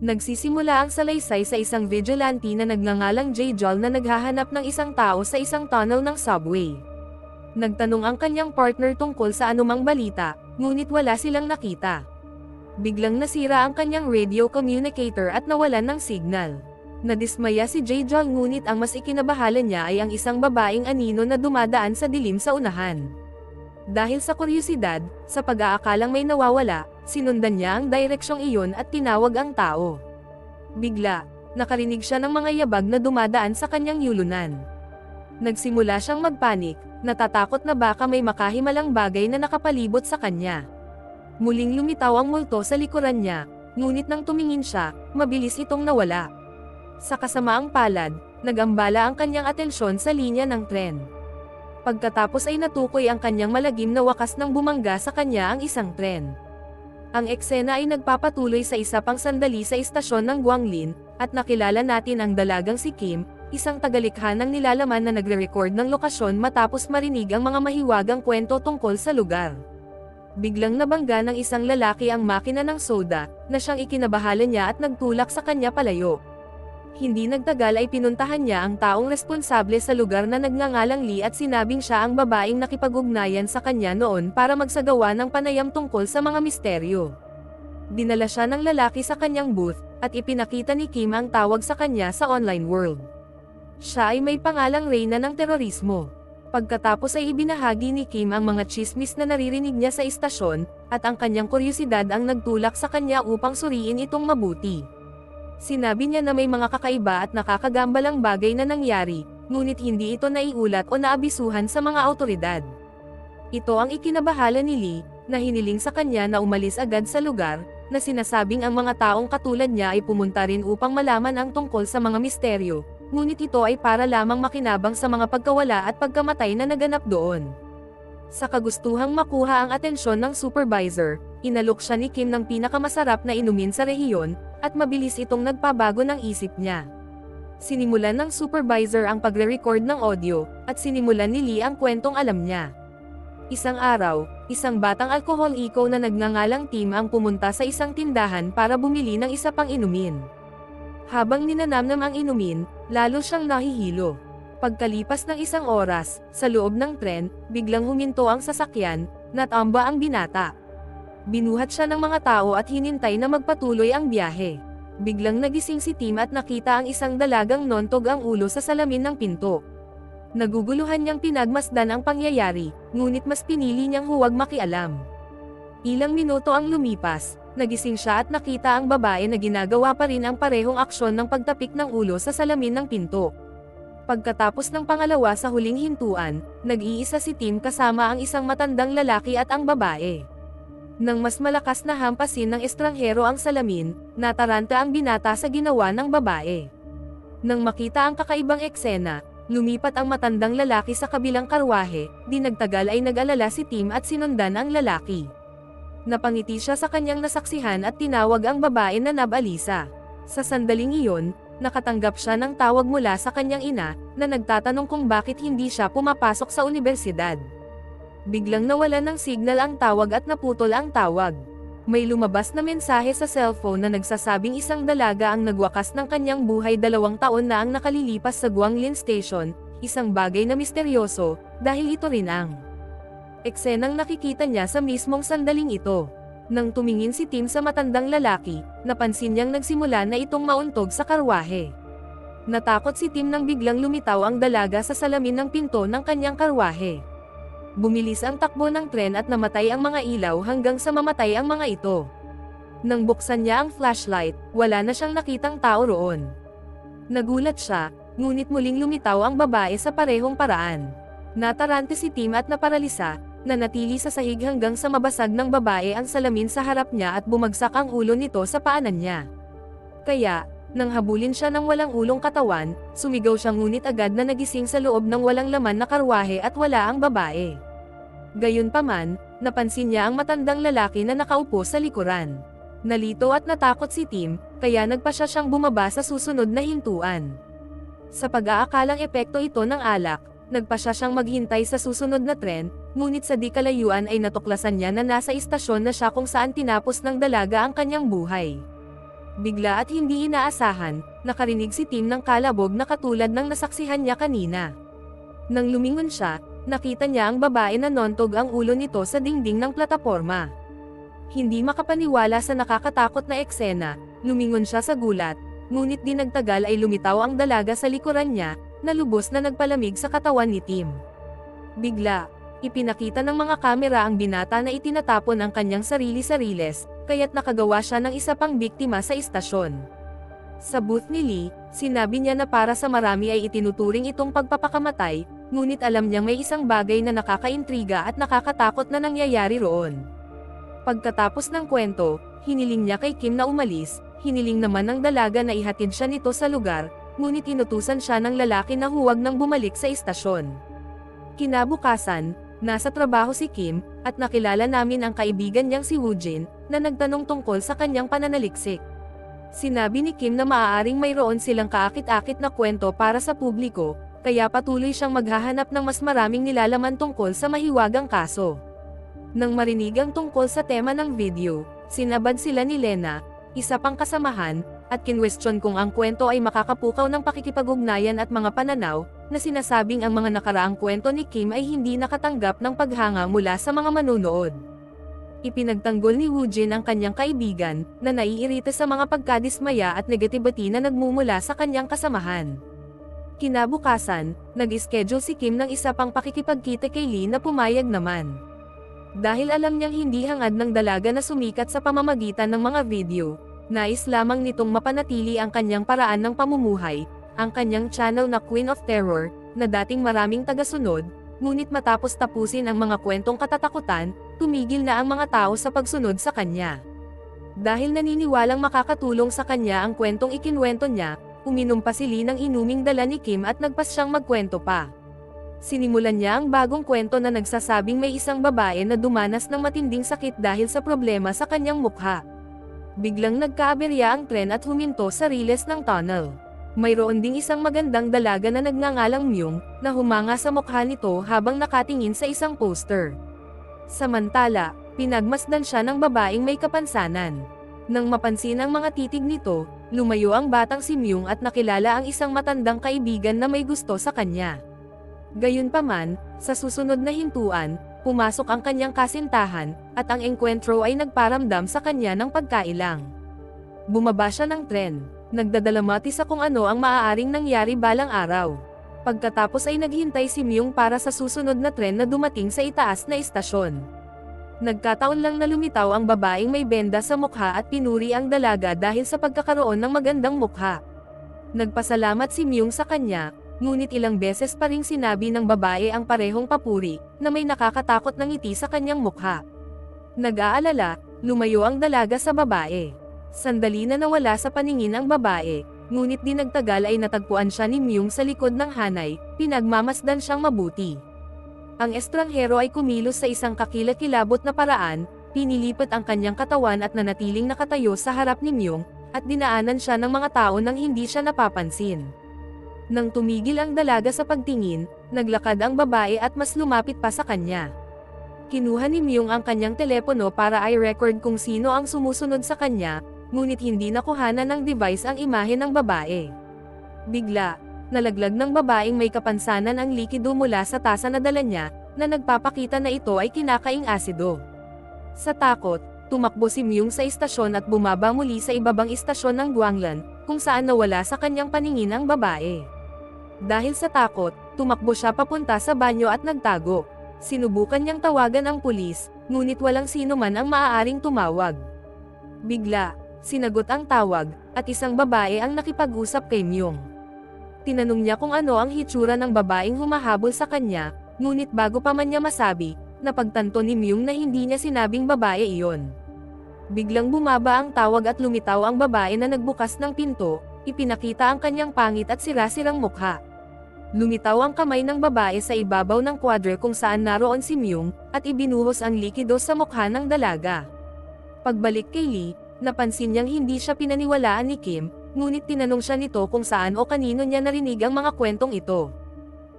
Nagsisimula ang salaysay sa isang vigilante na nagngangalang J-Jol na naghahanap ng isang tao sa isang tunnel ng subway. Nagtanong ang kanyang partner tungkol sa anumang balita, ngunit wala silang nakita. Biglang nasira ang kanyang radio communicator at nawalan ng signal. Nadismaya si J-Jol ngunit ang mas ikinabahala niya ay ang isang babaeng anino na dumadaan sa dilim sa unahan. Dahil sa kuryosidad, sa pag-aakalang may nawawala, sinundan niya ang direksyong iyon at tinawag ang tao. Bigla, nakarinig siya ng mga yabag na dumadaan sa kanyang yulunan. Nagsimula siyang magpanik, natatakot na baka may makahimalang bagay na nakapalibot sa kanya. Muling lumitaw ang multo sa likuran niya, ngunit nang tumingin siya, mabilis itong nawala. Sa kasamaang palad, nagambala ang kanyang atensyon sa linya ng tren. Pagkatapos ay natukoy ang kanyang malagim na wakas nang bumangga sa kanya ang isang tren. Ang eksena ay nagpapatuloy sa isa pang sandali sa istasyon ng Guanglin, at nakilala natin ang dalagang si Kim, isang tagalikha ng nilalaman na nagre-record ng lokasyon matapos marinig ang mga mahiwagang kwento tungkol sa lugar. Biglang nabangga ng isang lalaki ang makina ng soda, na siyang ikinabahala niya at nagtulak sa kanya palayo. Hindi nagtagal ay pinuntahan niya ang taong responsable sa lugar na nagngangalang Lee at sinabing siya ang babaeng nakipag-ugnayan sa kanya noon para magsagawa ng panayam tungkol sa mga misteryo. Dinala siya ng lalaki sa kanyang booth, at ipinakita ni Kim ang tawag sa kanya sa online world. Siya ay may pangalang Reyna ng terorismo. Pagkatapos ay ibinahagi ni Kim ang mga tsismis na naririnig niya sa istasyon, at ang kanyang kuryosidad ang nagtulak sa kanya upang suriin itong mabuti. Sinabi niya na may mga kakaiba at nakakagambalang bagay na nangyari, ngunit hindi ito naiulat o naabisuhan sa mga awtoridad. Ito ang ikinabahala ni Lee, na hiniling sa kanya na umalis agad sa lugar, na sinasabing ang mga taong katulad niya ay pumunta rin upang malaman ang tungkol sa mga misteryo, ngunit ito ay para lamang makinabang sa mga pagkawala at pagkamatay na naganap doon. Sa kagustuhang makuha ang atensyon ng supervisor, inalok siya ni Kim ng pinakamasarap na inumin sa rehiyon, at mabilis itong nagpabago ng isip niya. Sinimulan ng supervisor ang pagre-record ng audio, at sinimulan ni Lee ang kwentong alam niya. Isang araw, isang batang alkoholiko na nagngangalang Tim ang pumunta sa isang tindahan para bumili ng isa pang inumin. Habang ninanamnam ang inumin, lalo siyang nahihilo. Pagkalipas ng isang oras, sa loob ng tren, biglang huminto ang sasakyan, natamba ang binata. Binuhat siya ng mga tao at hinintay na magpatuloy ang biyahe. Biglang nagising si Tim at nakita ang isang dalagang nontog ang ulo sa salamin ng pinto. Naguguluhan niyang pinagmasdan ang pangyayari, ngunit mas pinili niyang huwag makialam. Ilang minuto ang lumipas, nagising siya at nakita ang babae na ginagawa pa rin ang parehong aksyon ng pagtapik ng ulo sa salamin ng pinto. Pagkatapos ng pangalawa sa huling hintuan, nag-iisa si Tim kasama ang isang matandang lalaki at ang babae. Nang mas malakas na hampasin ng estranghero ang salamin, nataranta ang binata sa ginawa ng babae. Nang makita ang kakaibang eksena, lumipat ang matandang lalaki sa kabilang karwahe, di nagtagal ay nag-alala si Tim at sinundan ang lalaki. Napangiti siya sa kanyang nasaksihan at tinawag ang babae na Nabalisa. Sa sandaling iyon, nakatanggap siya ng tawag mula sa kanyang ina, na nagtatanong kung bakit hindi siya pumapasok sa unibersidad. Biglang nawalan ng signal ang tawag at naputol ang tawag. May lumabas na mensahe sa cellphone na nagsasabing isang dalaga ang nagwakas ng kanyang buhay 2 taon na ang nakalilipas sa Guanglin Station, isang bagay na misteryoso, dahil ito rin ang eksenang nakikita niya sa mismong sandaling ito. Nang tumingin si Tim sa matandang lalaki, napansin niyang nagsimula na itong mauntog sa karwahe. Natakot si Tim nang biglang lumitaw ang dalaga sa salamin ng pinto ng kanyang karwahe. Bumilis ang takbo ng tren at namatay ang mga ilaw hanggang sa mamatay ang mga ito. Nang buksan niya ang flashlight, wala na siyang nakitang tao roon. Nagulat siya, ngunit muling lumitaw ang babae sa parehong paraan. Natarante si Tim at naparalisa, nanatili sa sahig hanggang sa mabasag ng babae ang salamin sa harap niya at bumagsak ang ulo nito sa paanan niya. Kaya, nang habulin siya ng walang ulong katawan, sumigaw siya ngunit agad na nagising sa loob ng walang laman na karwahe at wala ang babae. Gayunpaman, napansin niya ang matandang lalaki na nakaupo sa likuran. Nalito at natakot si Tim, kaya nagpasya siyang bumaba sa susunod na hintuan. Sa pag-aakalang epekto ito ng alak, nagpasya siyang maghintay sa susunod na tren, ngunit sa di kalayuan ay natuklasan niya na nasa istasyon na siya kung saan tinapos ng dalaga ang kanyang buhay. Bigla at hindi inaasahan, nakarinig si Tim ng kalabog na katulad ng nasaksihan niya kanina. Nang lumingon siya, nakita niya ang babae na nontog ang ulo nito sa dingding ng plataporma. Hindi makapaniwala sa nakakatakot na eksena, lumingon siya sa gulat, ngunit di nagtagal ay lumitaw ang dalaga sa likuran niya, na lubos na nagpalamig sa katawan ni Tim. Bigla, ipinakita ng mga kamera ang binata na itinatapon ang kanyang sarili-sariles, kaya't nakagawa siya ng isa pang biktima sa istasyon. Sa booth ni Lee, sinabi niya na para sa marami ay itinuturing itong pagpapakamatay, ngunit alam niyang may isang bagay na nakakaintriga at nakakatakot na nangyayari roon. Pagkatapos ng kwento, hiniling niya kay Kim na umalis, hiniling naman ng dalaga na ihatid siya nito sa lugar, ngunit inutusan siya ng lalaki na huwag nang bumalik sa istasyon. Kinabukasan, nasa trabaho si Kim, at nakilala namin ang kaibigan niyang si Woojin, na nagtanong tungkol sa kanyang pananaliksik. Sinabi ni Kim na maaaring mayroon silang kaakit-akit na kwento para sa publiko, kaya patuloy siyang maghahanap ng mas maraming nilalaman tungkol sa mahiwagang kaso. Nang marinig ang tungkol sa tema ng video, sinabad sila ni Lena, isa pang kasamahan, at kinwestiyon kung ang kwento ay makakapukaw ng pakikipag-ugnayan at mga pananaw, na sinasabing ang mga nakaraang kwento ni Kim ay hindi nakatanggap ng paghanga mula sa mga manunood. Ipinagtanggol ni Woojin ang kanyang kaibigan, na naiirita sa mga pagkadismaya at negatibati na nagmumula sa kanyang kasamahan. Kinabukasan, nag-schedule si Kim ng isa pang pakikipagkita kay Lee na pumayag naman. Dahil alam niyang hindi hangad ng dalaga na sumikat sa pamamagitan ng mga video, nais lamang nitong mapanatili ang kanyang paraan ng pamumuhay, ang kanyang channel na Queen of Terror, na dating maraming tagasunod, ngunit matapos tapusin ang mga kwentong katatakutan, tumigil na ang mga tao sa pagsunod sa kanya. Dahil naniniwalang makakatulong sa kanya ang kwentong ikinwento niya, uminom pa si Lee ng inuming dala ni Kim at nagpas siyang magkwento pa. Sinimulan niya ang bagong kwento na nagsasabing may isang babae na dumanas ng matinding sakit dahil sa problema sa kanyang mukha. Biglang nagkaaberya ang tren at huminto sa riles ng tunnel. Mayroon ding isang magandang dalaga na nagngangalang Myung, na humanga sa mukha nito habang nakatingin sa isang poster. Samantala, pinagmasdan siya ng babaeng may kapansanan. Nang mapansin ang mga titig nito, lumayo ang batang si Myung at nakilala ang isang matandang kaibigan na may gusto sa kanya. Gayunpaman, sa susunod na hintuan, pumasok ang kanyang kasintahan, at ang engkwentro ay nagparamdam sa kanya ng pagkailang. Bumaba siya ng tren, nagdadalamati sa kung ano ang maaaring nangyari balang araw. Pagkatapos ay naghintay si Myung para sa susunod na tren na dumating sa itaas na istasyon. Nagkataon lang na lumitaw ang babaeng may benda sa mukha at pinuri ang dalaga dahil sa pagkakaroon ng magandang mukha. Nagpasalamat si Myung sa kanya, ngunit ilang beses pa ring sinabi ng babae ang parehong papuri, na may nakakatakot na ngiti sa kanyang mukha. Nag-aalala, lumayo ang dalaga sa babae. Sandali na nawala sa paningin ang babae, ngunit di nagtagal ay natagpuan siya ni Myung sa likod ng hanay, pinagmamasdan siyang mabuti. Ang estranghero ay kumilos sa isang kakilakilabot na paraan, pinilipat ang kanyang katawan at nanatiling nakatayo sa harap ni Myung, at dinaanan siya ng mga tao nang hindi siya napapansin. Nang tumigil ang dalaga sa pagtingin, naglakad ang babae at mas lumapit pa sa kanya. Kinuha ni Myung ang kanyang telepono para i-record kung sino ang sumusunod sa kanya, ngunit hindi nakuhanan ng device ang imahe ng babae. Bigla, nalaglag ng babaeng may kapansanan ang likido mula sa tasa na dala niya, na nagpapakita na ito ay kinakaing asido. Sa takot, tumakbo si Myung sa istasyon at bumaba muli sa ibabang istasyon ng Guanglan, kung saan nawala sa kanyang paningin ang babae. Dahil sa takot, tumakbo siya papunta sa banyo at nagtago. Sinubukan niyang tawagan ang pulis, ngunit walang sino man ang maaaring tumawag. Bigla, sinagot ang tawag, at isang babae ang nakipag-usap kay Myung. Tinanong niya kung ano ang hitsura ng babaeng humahabol sa kanya, ngunit bago pa man niya masabi, napagtanto ni Myung na hindi niya sinabing babae iyon. Biglang bumaba ang tawag at lumitaw ang babae na nagbukas ng pinto, ipinakita ang kanyang pangit at sira-sirang mukha. Lumitaw ang kamay ng babae sa ibabaw ng kwadre kung saan naroon si Myung, at ibinuhos ang likido sa mukha ng dalaga. Pagbalik kay Lee, napansin niyang hindi siya pinaniwalaan ni Kim, ngunit tinanong siya nito kung saan o kanino niya narinig ang mga kwentong ito.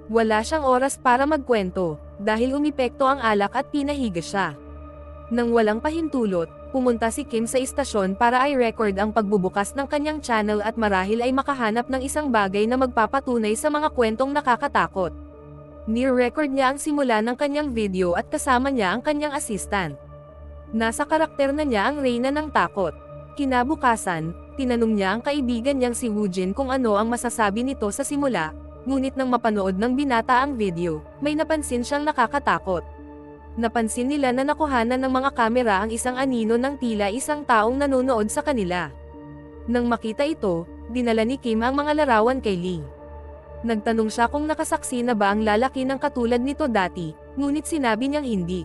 Wala siyang oras para magkwento, dahil umipekto ang alak at pinahiga siya. Nang walang pahintulot, pumunta si Kim sa istasyon para i-record ang pagbubukas ng kanyang channel at marahil ay makahanap ng isang bagay na magpapatunay sa mga kwentong nakakatakot. Ni-record niya ang simula ng kanyang video at kasama niya ang kanyang assistant. Nasa karakter na niya ang Reyna ng takot. Kinabukasan, tinanong niya ang kaibigan niyang si Woojin kung ano ang masasabi nito sa simula, ngunit nang mapanood ng binata ang video, may napansin siyang nakakatakot. Napansin nila na nakuhanan ng mga kamera ang isang anino ng tila isang taong nanonood sa kanila. Nang makita ito, dinala ni Kim ang mga larawan kay Lee. Nagtanong siya kung nakasaksi na ba ang lalaki ng katulad nito dati, ngunit sinabi niyang hindi.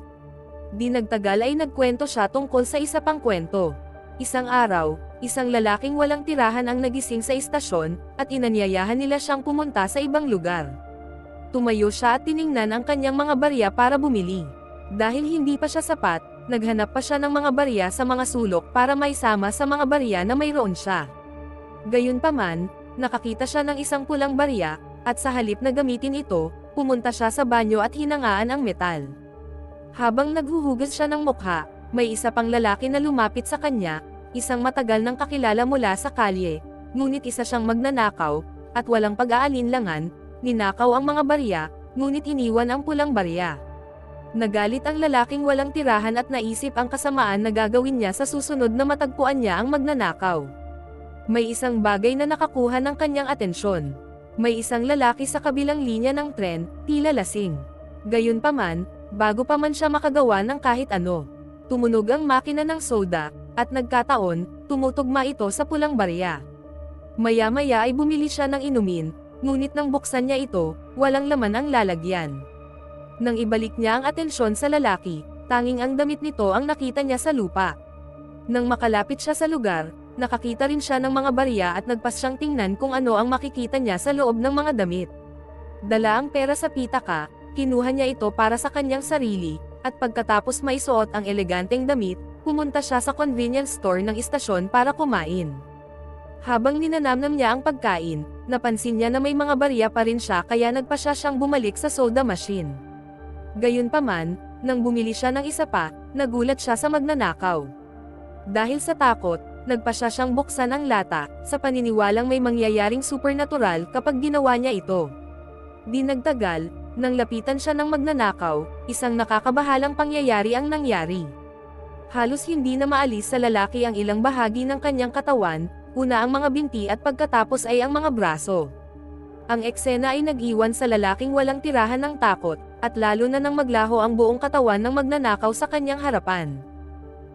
Di nagtagal ay nagkwento siya tungkol sa isa pang kwento. Isang araw, isang lalaking walang tirahan ang nagising sa istasyon, at inanyayahan nila siyang pumunta sa ibang lugar. Tumayo siya at tiningnan ang kanyang mga barya para bumili. Dahil hindi pa siya sapat, naghanap pa siya ng mga barya sa mga sulok para maisama sa mga barya na mayroon siya. Gayunpaman, nakakita siya ng isang pulang barya, at sa halip na gamitin ito, pumunta siya sa banyo at hinangaan ang metal. Habang naghuhugas siya ng mukha, may isa pang lalaki na lumapit sa kanya, isang matagal nang kakilala mula sa kalye, ngunit isa siyang magnanakaw, at walang pag-aalinlangan, ninakaw ang mga barya, ngunit iniwan ang pulang barya. Nagalit ang lalaking walang tirahan at naisip ang kasamaan na gagawin niya sa susunod na matagpuan niya ang magnanakaw. May isang bagay na nakakuha ng kanyang atensyon. May isang lalaki sa kabilang linya ng tren, tila lasing. Gayunpaman, bago pa man siya makagawa ng kahit ano, tumunog ang makina ng soda, at nagkataon, tumutugma ito sa pulang barya. Maya-maya ay bumili siya ng inumin, ngunit nang buksan niya ito, walang laman ang lalagyan. Nang ibalik niya ang atensyon sa lalaki, tanging ang damit nito ang nakita niya sa lupa. Nang makalapit siya sa lugar, nakakita rin siya ng mga barya at nagpas siyang tingnan kung ano ang makikita niya sa loob ng mga damit. Dala ang pera sa pitaka, kinuha niya ito para sa kanyang sarili, at pagkatapos maisuot ang eleganteng damit, pumunta siya sa convenience store ng istasyon para kumain. Habang ninanamnam niya ang pagkain, napansin niya na may mga barya pa rin siya kaya nagpasya siyang bumalik sa soda machine. Gayunpaman, nang bumili siya ng isa pa, nagulat siya sa magnanakaw. Dahil sa takot, nagpasya siyang buksan ang lata, sa paniniwalang may mangyayaring supernatural kapag ginawa niya ito. Di nagtagal, nang lapitan siya ng magnanakaw, isang nakakabahalang pangyayari ang nangyari. Halos hindi na maalis sa lalaki ang ilang bahagi ng kanyang katawan, una ang mga binti at pagkatapos ay ang mga braso. Ang eksena ay nag-iwan sa lalaking walang tirahan ng takot, at lalo na nang maglaho ang buong katawan ng magnanakaw sa kanyang harapan.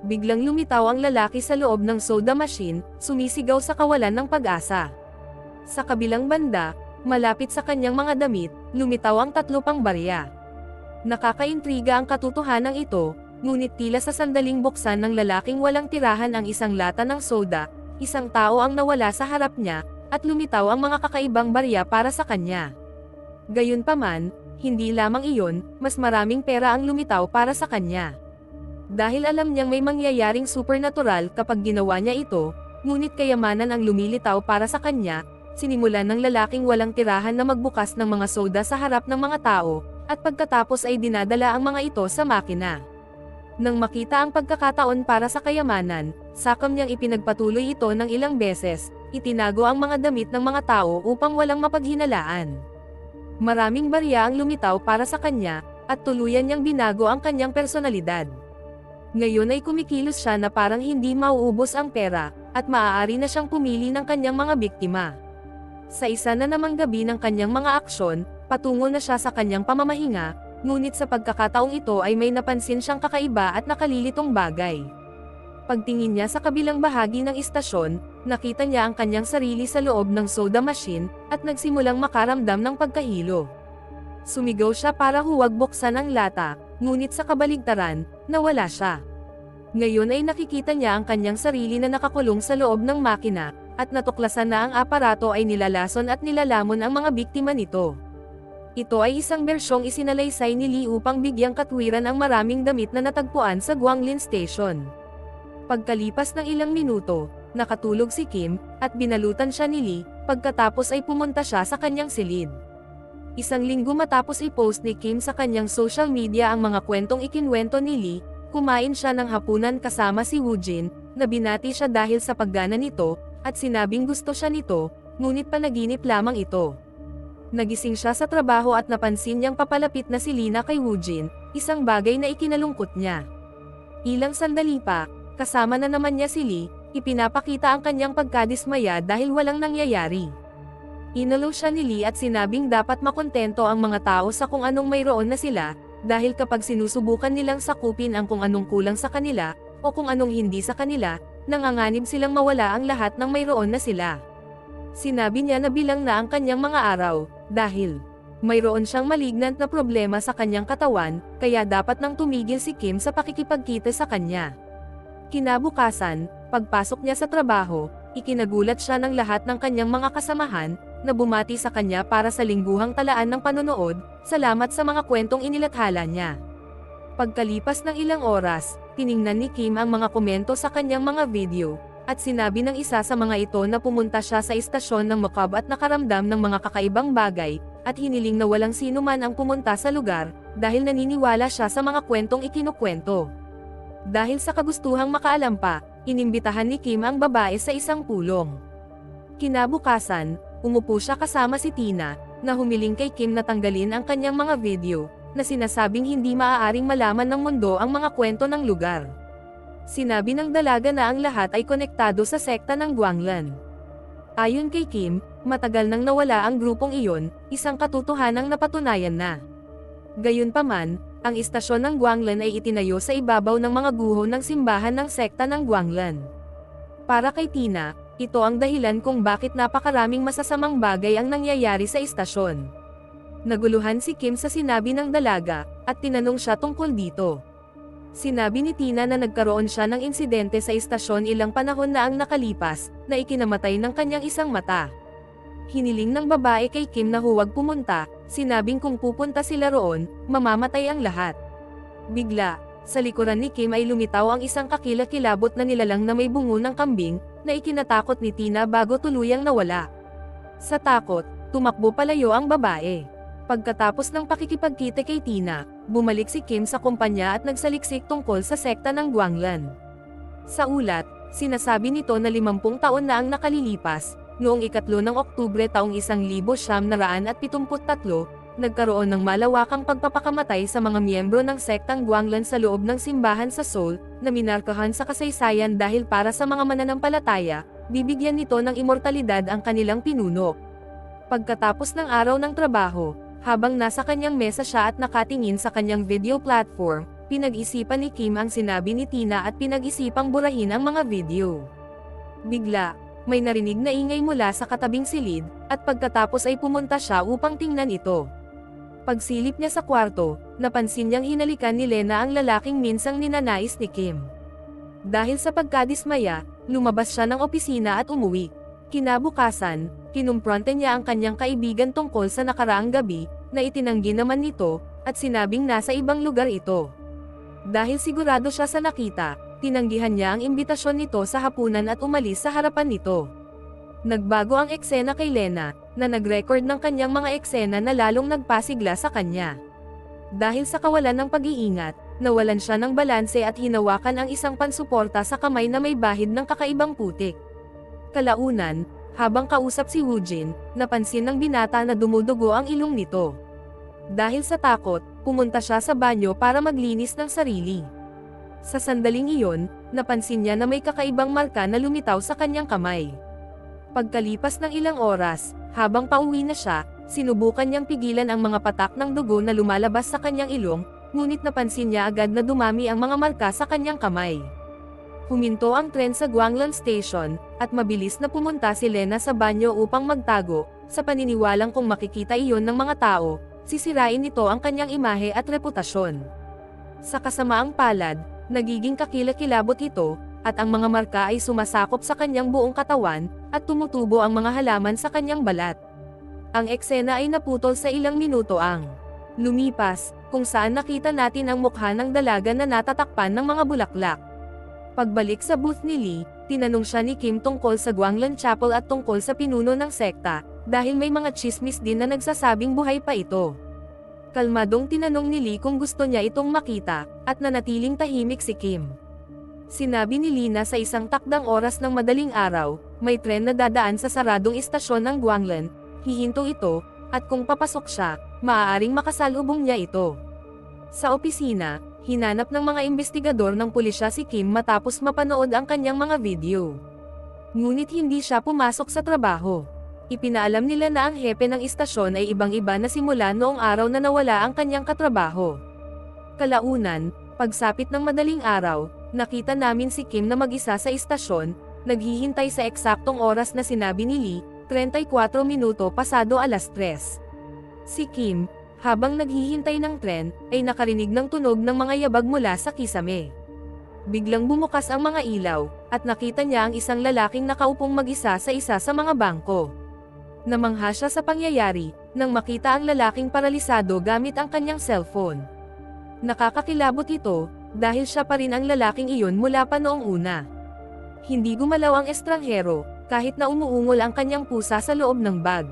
Biglang lumitaw ang lalaki sa loob ng soda machine, sumisigaw sa kawalan ng pag-asa. Sa kabilang banda, malapit sa kanyang mga damit, lumitaw ang 3 pang barya. Nakakaintriga ang katotohanan ito, ngunit tila sa sandaling buksan ng lalaking walang tirahan ang isang lata ng soda, isang tao ang nawala sa harap niya, at lumitaw ang mga kakaibang barya para sa kanya. Gayunpaman, hindi lamang iyon, mas maraming pera ang lumitaw para sa kanya. Dahil alam niyang may mangyayaring supernatural kapag ginawa niya ito, ngunit kayamanan ang lumilitaw para sa kanya, sinimulan ng lalaking walang tirahan na magbukas ng mga soda sa harap ng mga tao, at pagkatapos ay dinadala ang mga ito sa makina. Nang makita ang pagkakataon para sa kayamanan, sakam niyang ipinagpatuloy ito ng ilang beses, itinago ang mga damit ng mga tao upang walang mapaghinalaan. Maraming barya ang lumitaw para sa kanya, at tuluyan niyang binago ang kanyang personalidad. Ngayon ay kumikilos siya na parang hindi mauubos ang pera, at maaari na siyang pumili ng kanyang mga biktima. Sa isa na namang gabi ng kanyang mga aksyon, patungo na siya sa kanyang pamamahinga, ngunit sa pagkakataong ito ay may napansin siyang kakaiba at nakalilitong bagay. Pagtingin niya sa kabilang bahagi ng istasyon, nakita niya ang kanyang sarili sa loob ng soda machine, at nagsimulang makaramdam ng pagkahilo. Sumigaw siya para huwag buksan ang lata, ngunit sa kabaligtaran, nawala siya. Ngayon ay nakikita niya ang kanyang sarili na nakakulong sa loob ng makina, at natuklasan na ang aparato ay nilalason at nilalamon ang mga biktima nito. Ito ay isang bersyong isinalaysay ni Lee upang bigyang katwiran ang maraming damit na natagpuan sa Guanglin Station. Pagkalipas ng ilang minuto, nakatulog si Kim, at binalutan siya ni Lee, pagkatapos ay pumunta siya sa kanyang silid. Isang linggo matapos i-post ni Kim sa kanyang social media ang mga kwentong ikinwento ni Lee, Kumain siya ng hapunan kasama si Woojin, na binati siya dahil sa paggana nito, at sinabing gusto siya nito, ngunit panaginip lamang ito. Nagising siya sa trabaho at napansin niyang papalapit na si Lina kay Woojin, isang bagay na ikinalungkot niya. Ilang sandali pa, kasama na naman niya si Lee, ipinapakita ang kanyang pagkadismaya dahil walang nangyayari. Inalo siya ni Lee at sinabing dapat makontento ang mga tao sa kung anong mayroon na sila, dahil kapag sinusubukan nilang sakupin ang kung anong kulang sa kanila, o kung anong hindi sa kanila, nanganganib silang mawala ang lahat ng mayroon na sila. Sinabi niya na bilang na ang kanyang mga araw, dahil mayroon siyang malignant na problema sa kanyang katawan, kaya dapat nang tumigil si Kim sa pakikipagkita sa kanya. Kinabukasan, pagpasok niya sa trabaho, ikinagulat siya ng lahat ng kanyang mga kasamahan, na bumati sa kanya para sa lingguhang talaan ng panonood, salamat sa mga kwentong inilathala niya. Pagkalipas ng ilang oras, tiningnan ni Kim ang mga komento sa kanyang mga video, at sinabi ng isa sa mga ito na pumunta siya sa istasyon ng Macab at nakaramdam ng mga kakaibang bagay, at hiniling na walang sino man ang pumunta sa lugar, dahil naniniwala siya sa mga kwentong ikinukwento. Dahil sa kagustuhang makaalam pa, inimbitahan ni Kim ang babae sa isang pulong. Kinabukasan, umupo siya kasama si Tina, na humiling kay Kim na tanggalin ang kanyang mga video, na sinasabing hindi maaaring malaman ng mundo ang mga kwento ng lugar. Sinabi ng dalaga na ang lahat ay konektado sa sekta ng Guanglan. Ayon kay Kim, matagal nang nawala ang grupong iyon, isang katotohanang napatunayan na. Gayunpaman, ang istasyon ng Guanglan ay itinayo sa ibabaw ng mga guho ng simbahan ng sekta ng Guanglan. Para kay Tina, ito ang dahilan kung bakit napakaraming masasamang bagay ang nangyayari sa istasyon. Naguluhan si Kim sa sinabi ng dalaga, at tinanong siya tungkol dito. Sinabi ni Tina na nagkaroon siya ng insidente sa istasyon ilang panahon na ang nakalipas, na ikinamatay ng kanyang isang mata. Hiniling ng babae kay Kim na huwag pumunta, sinabing kung pupunta sila roon, mamamatay ang lahat. Bigla, sa likuran ni Kim ay lumitaw ang isang kakilakilabot na nilalang na may bungo ng kambing, na ikinatakot ni Tina bago tuluyang nawala. Sa takot, tumakbo palayo ang babae. Pagkatapos ng pakikipagkita kay Tina, bumalik si Kim sa kumpanya at nagsaliksik tungkol sa sekta ng Guanglan. Sa ulat, sinasabi nito na 50 taon na ang nakalilipas, noong 3 ng Oktubre taong 1973, nagkaroon ng malawakang pagpapakamatay sa mga miyembro ng sektang Guanglan sa loob ng simbahan sa Seoul, na minarkahan sa kasaysayan dahil para sa mga mananampalataya, bibigyan nito ng immortalidad ang kanilang pinuno. Pagkatapos ng araw ng trabaho, habang nasa kanyang mesa siya at nakatingin sa kanyang video platform, pinag-isipan ni Kim ang sinabi ni Tina at pinag-isipang burahin ang mga video. Bigla, may narinig na ingay mula sa katabing silid, at pagkatapos ay pumunta siya upang tingnan ito. Pagsilip niya sa kwarto, napansin niyang hinalikan ni Lena ang lalaking minsang ninanais ni Kim. Dahil sa pagkadismaya, lumabas siya ng opisina at umuwi. Kinabukasan, kinumpronte niya ang kanyang kaibigan tungkol sa nakaraang gabi, na itinanggi naman nito, at sinabing nasa ibang lugar ito. Dahil sigurado siya sa nakita, tinanggihan niya ang imbitasyon nito sa hapunan at umalis sa harapan nito. Nagbago ang eksena kay Lena, na nag-record ng kanyang mga eksena na lalong nagpasigla sa kanya. Dahil sa kawalan ng pag-iingat, nawalan siya ng balanse at hinawakan ang isang pansuporta sa kamay na may bahid ng kakaibang putik. Kalaunan, habang kausap si Woojin, napansin ng binata na dumudugo ang ilong nito. Dahil sa takot, pumunta siya sa banyo para maglinis ng sarili. Sa sandaling iyon, napansin niya na may kakaibang marka na lumitaw sa kanyang kamay. Pagkalipas ng ilang oras, habang pauwi na siya, sinubukan niyang pigilan ang mga patak ng dugo na lumalabas sa kanyang ilong, ngunit napansin niya agad na dumami ang mga marka sa kanyang kamay. Huminto ang tren sa Guanglan Station, at mabilis na pumunta si Lena sa banyo upang magtago, sa paniniwalang kung makikita iyon ng mga tao, sisirain nito ang kanyang imahe at reputasyon. Sa kasamaang palad, nagiging kakilakilabot ito, at ang mga marka ay sumasakop sa kanyang buong katawan, at tumutubo ang mga halaman sa kanyang balat. Ang eksena ay naputol sa ilang minuto ang lumipas, kung saan nakita natin ang mukha ng dalaga na natatakpan ng mga bulaklak. Pagbalik sa booth ni Lee, tinanong siya ni Kim tungkol sa Guanglan Chapel at tungkol sa pinuno ng sekta, dahil may mga chismis din na nagsasabing buhay pa ito. Kalmadong tinanong ni Lee kung gusto niya itong makita, at nanatiling tahimik si Kim. Sinabi ni Lee na sa isang takdang oras ng madaling araw, may tren na dadaan sa saradong istasyon ng Guanglan, hihinto ito, at kung papasok siya, maaaring makasalubong niya ito. Sa opisina, hinanap ng mga investigador ng pulisya si Kim matapos mapanood ang kanyang mga video. Ngunit hindi siya pumasok sa trabaho. Ipinaalam nila na ang hepe ng istasyon ay ibang-iba na simula noong araw na nawala ang kanyang katrabaho. Kalaunan, pagsapit ng madaling araw, nakita namin si Kim na mag-isa sa istasyon, naghihintay sa eksaktong oras na sinabi ni Lee, 34 minuto pasado alas 3. Si Kim, habang naghihintay ng tren, ay nakarinig ng tunog ng mga yabag mula sa kisame. Biglang bumukas ang mga ilaw, at nakita niya ang isang lalaking nakaupong mag-isa sa isa sa mga bangko. Namangha siya sa pangyayari, nang makita ang lalaking paralisado gamit ang kanyang cellphone. Nakakakilabot ito, dahil siya pa rin ang lalaking iyon mula pa noong una. Hindi gumalaw ang estranghero, kahit na umuungol ang kanyang pusa sa loob ng bag.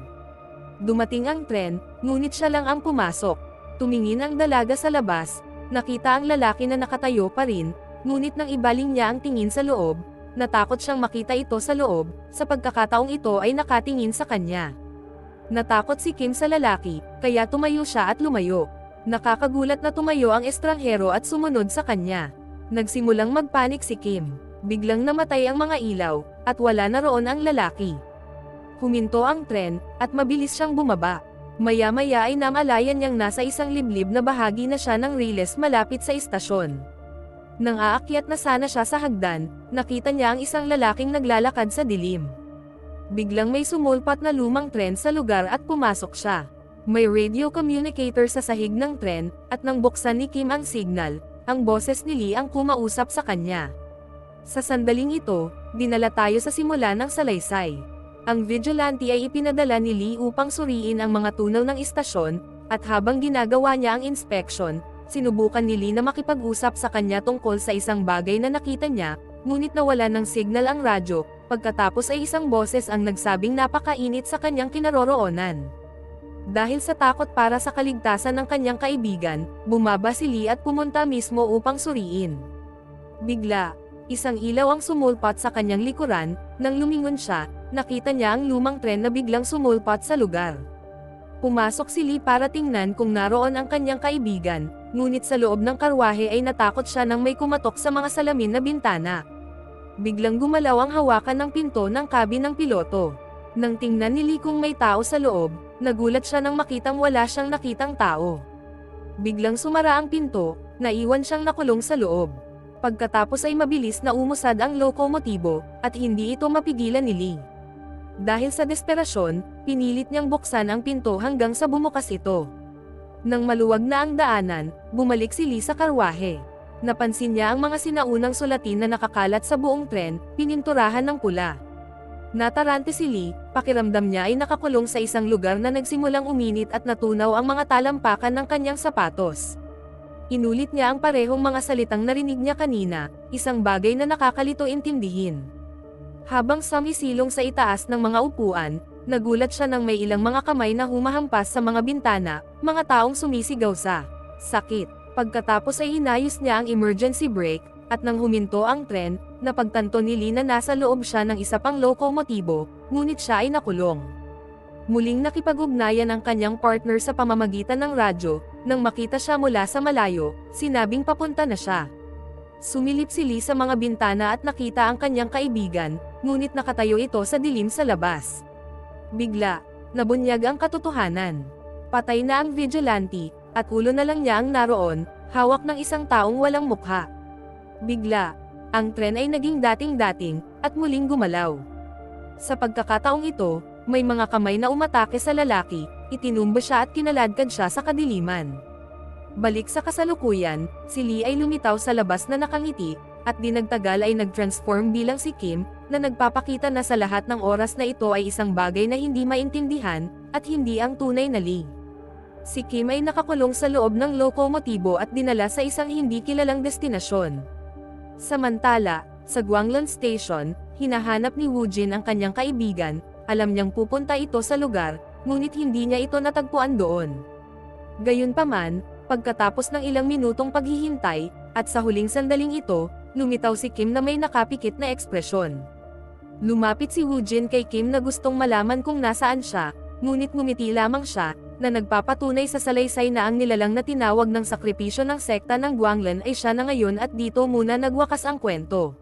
Dumating ang tren, ngunit siya lang ang pumasok. Tumingin ang dalaga sa labas, nakita ang lalaki na nakatayo pa rin, ngunit nang ibaling niya ang tingin sa loob, natakot siyang makita ito sa loob, sa pagkakataong ito ay nakatingin sa kanya. Natakot si Kim sa lalaki, kaya tumayo siya at lumayo. Nakakagulat na tumayo ang estranghero at sumunod sa kanya. Nagsimulang magpanik si Kim. Biglang namatay ang mga ilaw, at wala na roon ang lalaki. Huminto ang tren, at mabilis siyang bumaba. Maya-maya ay namalayan niyang nasa isang liblib na bahagi na siya ng riles malapit sa istasyon. Nang aakyat na sana siya sa hagdan, nakita niya ang isang lalaking naglalakad sa dilim. Biglang may sumulpat na lumang tren sa lugar at pumasok siya. May radio communicator sa sahig ng tren, at nang buksan ni Kim ang signal, ang boses ni Lee ang kumausap sa kanya. Sa sandaling ito, dinala tayo sa simula ng salaysay. Ang vigilante ay ipinadala ni Lee upang suriin ang mga tunaw ng istasyon, at habang ginagawa niya ang inspection, sinubukan ni Lee na makipag-usap sa kanya tungkol sa isang bagay na nakita niya, ngunit nawala ng signal ang radyo, pagkatapos ay isang boses ang nagsabing napakainit sa kanyang kinaroroonan. Dahil sa takot para sa kaligtasan ng kanyang kaibigan, bumaba si Lee at pumunta mismo upang suriin. Bigla, isang ilaw ang sumulpat sa kanyang likuran, nang lumingon siya, nakita niya ang lumang tren na biglang sumulpat sa lugar. Pumasok si Lee para tingnan kung naroon ang kanyang kaibigan, ngunit sa loob ng karwahe ay natakot siya nang may kumatok sa mga salamin na bintana. Biglang gumalaw ang hawakan ng pinto ng cabin ng piloto. Nang tingnan ni Lee kung may tao sa loob, nagulat siya nang makitang wala siyang nakitang tao. Biglang sumara ang pinto, naiwan siyang nakulong sa loob. Pagkatapos ay mabilis na umusad ang lokomotibo, at hindi ito mapigilan ni Lee. Dahil sa desperasyon, pinilit niyang buksan ang pinto hanggang sa bumukas ito. Nang maluwag na ang daanan, bumalik si Lee sa karwahe. Napansin niya ang mga sinaunang sulatin na nakakalat sa buong tren, pininturahan ng pula. Natarante si Lee, pakiramdam niya ay nakakulong sa isang lugar na nagsimulang uminit at natunaw ang mga talampakan ng kanyang sapatos. Inulit niya ang parehong mga salitang narinig niya kanina, isang bagay na nakakalito intindihin. Habang sumisilong sa itaas ng mga upuan, nagulat siya nang may ilang mga kamay na humahampas sa mga bintana, mga taong sumisigaw sa sakit. Pagkatapos ay hinayos niya ang emergency brake, at nang huminto ang tren, napagtanto ni Lee na nasa loob siya ng isa pang lokomotibo, ngunit siya ay nakulong. Muling nakipag-ugnayan ang kanyang partner sa pamamagitan ng radyo, nang makita siya mula sa malayo, sinabing papunta na siya. Sumilip si Lee sa mga bintana at nakita ang kanyang kaibigan, ngunit nakatayo ito sa dilim sa labas. Bigla, nabunyag ang katotohanan. Patay na ang vigilante, at ulo na lang niya ang naroon, hawak ng isang taong walang mukha. Bigla, ang tren ay naging dating-dating, at muling gumalaw. Sa pagkakataong ito, may mga kamay na umatake sa lalaki, itinumba siya at kinaladkad siya sa kadiliman. Balik sa kasalukuyan, si Lee ay lumitaw sa labas na nakangiti, at di nagtagal ay nag-transform bilang si Kim, na nagpapakita na sa lahat ng oras na ito ay isang bagay na hindi maintindihan, at hindi ang tunay na Lee. Si Kim ay nakakulong sa loob ng lokomotibo at dinala sa isang hindi kilalang destinasyon. Samantala, sa Guanglan Station, hinahanap ni Woojin ang kanyang kaibigan, alam niyang pupunta ito sa lugar, ngunit hindi niya ito natagpuan doon. Gayunpaman, pagkatapos ng ilang minutong paghihintay, at sa huling sandaling ito, lumitaw si Kim na may nakapikit na ekspresyon. Lumapit si Woojin kay Kim na gustong malaman kung nasaan siya, ngunit ngumiti lamang siya, na nagpapatunay sa salaysay na ang nilalang na tinawag ng sakripisyo ng sekta ng Guanglan ay siya na ngayon at dito muna nagwakas ang kwento.